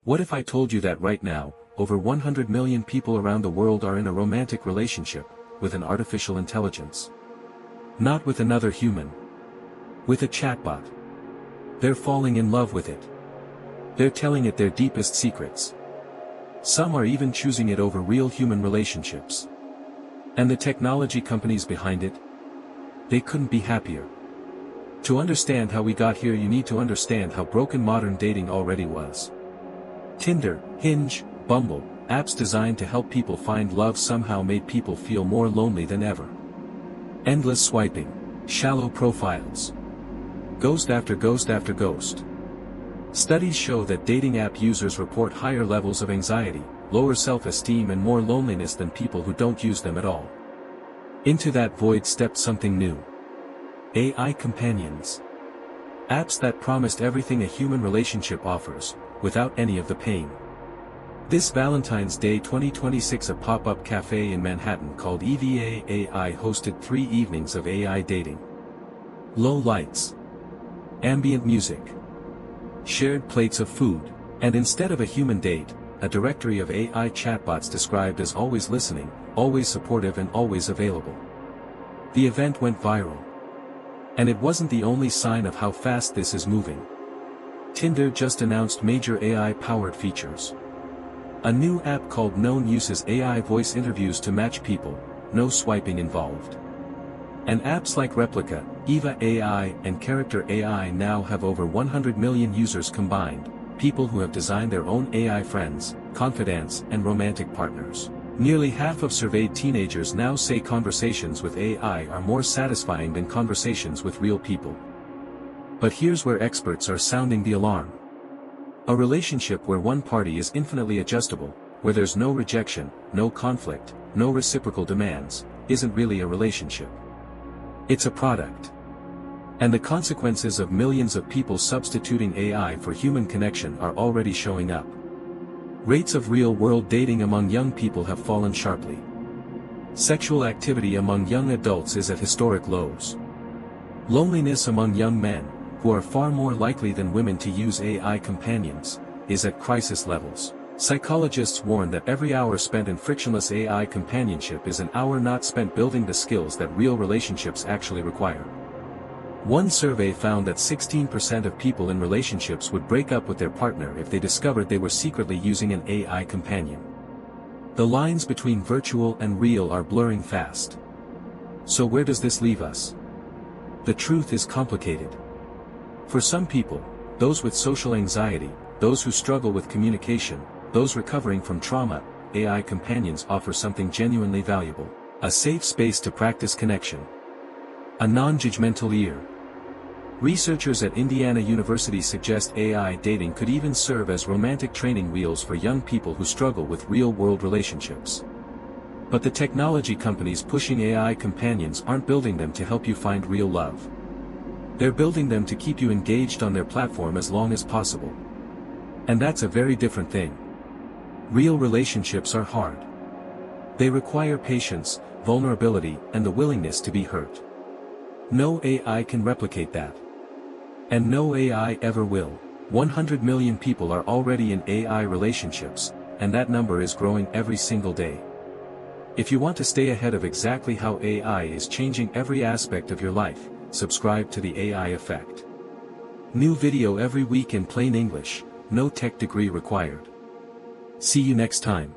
What if I told you that right now, over 100 million people around the world are in a romantic relationship with an artificial intelligence? Not with another human. With a chatbot. They're falling in love with it. They're telling it their deepest secrets. Some are even choosing it over real human relationships. And the technology companies behind it? They couldn't be happier. To understand how we got here, you need to understand how broken modern dating already was. Tinder, Hinge, Bumble, apps designed to help people find love somehow made people feel more lonely than ever. Endless swiping, shallow profiles. Ghost after ghost after ghost. Studies show that dating app users report higher levels of anxiety, lower self-esteem and more loneliness than people who don't use them at all. Into that void stepped something new. AI companions. Apps that promised everything a human relationship offers, without any of the pain. This Valentine's Day 2026, a pop-up cafe in Manhattan called EVA AI hosted 3 evenings of AI dating. Low lights. Ambient music. Shared plates of food, and instead of a human date, a directory of AI chatbots described as always listening, always supportive and always available. The event went viral. And it wasn't the only sign of how fast this is moving. Tinder just announced major AI-powered features. A new app called Known uses AI voice interviews to match people, no swiping involved. And apps like Replica, Eva AI and Character AI now have over 100 million users combined, people who have designed their own AI friends, confidants and romantic partners. Nearly half of surveyed teenagers now say conversations with AI are more satisfying than conversations with real people. But here's where experts are sounding the alarm. A relationship where one party is infinitely adjustable, where there's no rejection, no conflict, no reciprocal demands, isn't really a relationship. It's a product. And the consequences of millions of people substituting AI for human connection are already showing up. Rates of real-world dating among young people have fallen sharply. Sexual activity among young adults is at historic lows. Loneliness among young men, who are far more likely than women to use AI companions, is at crisis levels. Psychologists warn that every hour spent in frictionless AI companionship is an hour not spent building the skills that real relationships actually require. One survey found that 16% of people in relationships would break up with their partner if they discovered they were secretly using an AI companion. The lines between virtual and real are blurring fast. So where does this leave us? The truth is complicated. For some people, those with social anxiety, those who struggle with communication, those recovering from trauma, AI companions offer something genuinely valuable. A safe space to practice connection. A non-judgmental ear. Researchers at Indiana University suggest AI dating could even serve as romantic training wheels for young people who struggle with real-world relationships. But the technology companies pushing AI companions aren't building them to help you find real love. They're building them to keep you engaged on their platform as long as possible. And that's a very different thing. Real relationships are hard. They require patience, vulnerability, and the willingness to be hurt. No AI can replicate that. And no AI ever will. 100 million people are already in AI relationships, and that number is growing every single day. If you want to stay ahead of exactly how AI is changing every aspect of your life, subscribe to the AI Effect. New video every week in plain English, no tech degree required. See you next time.